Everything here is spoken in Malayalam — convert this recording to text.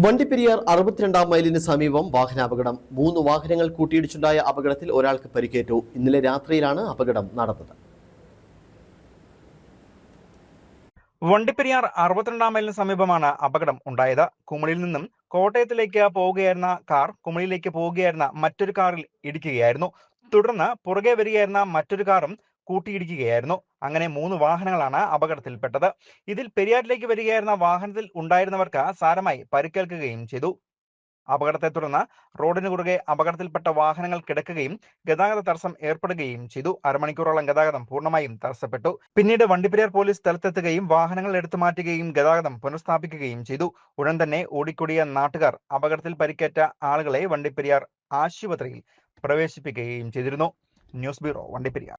വണ്ടിപ്പെരിയാർ 62 മൈലിന് സമീപം വാഹനാപകടം. 3 വാഹനങ്ങൾ കൂട്ടിയിടിച്ചുണ്ടായ അപകടത്തിൽ ഒരാൾക്ക് പരിക്കേറ്റു. ഇന്നലെ രാത്രിയിലാണ് അപകടം നടന്നത്. വണ്ടിപ്പെരിയാർ 62 മൈലിന് സമീപമാണ് അപകടം ഉണ്ടായത്. കുമളിയിൽ നിന്നും കോട്ടയത്തിലേക്ക് പോവുകയായിരുന്ന കാർ കുമളിയിലേക്ക് പോവുകയായിരുന്ന മറ്റൊരു കാറിൽ ഇടിക്കുകയായിരുന്നു. തുടർന്ന് പുറകെ വരികയായിരുന്ന മറ്റൊരു കാറും കൂട്ടിയിടിക്കുകയായിരുന്നു. അങ്ങനെ 3 വാഹനങ്ങളാണ് അപകടത്തിൽപ്പെട്ടത്. ഇതിൽ പെരിയാറിലേക്ക് വരികയായിരുന്ന വാഹനത്തിൽ ഉണ്ടായിരുന്നവർക്ക് സാരമായി പരിക്കേൽക്കുകയും ചെയ്തു. അപകടത്തെ തുടർന്ന് റോഡിന് കുറുകെ അപകടത്തിൽപ്പെട്ട വാഹനങ്ങൾ കിടക്കുകയും ഗതാഗത തടസ്സം ഏർപ്പെടുകയും ചെയ്തു. അരമണിക്കൂറോളം ഗതാഗതം പൂർണ്ണമായും തടസ്സപ്പെട്ടു. പിന്നീട് വണ്ടിപ്പെരിയാർ പോലീസ് സ്ഥലത്തെത്തുകയും വാഹനങ്ങൾ എടുത്തു മാറ്റുകയും ഗതാഗതം പുനഃസ്ഥാപിക്കുകയും ചെയ്തു. ഉടൻ തന്നെ ഓടിക്കൂടിയ നാട്ടുകാർ അപകടത്തിൽ പരിക്കേറ്റ ആളുകളെ വണ്ടിപ്പെരിയാർ ആശുപത്രിയിൽ പ്രവേശിപ്പിക്കുകയും ചെയ്തിരുന്നു. News bureau, Vandiperiyar.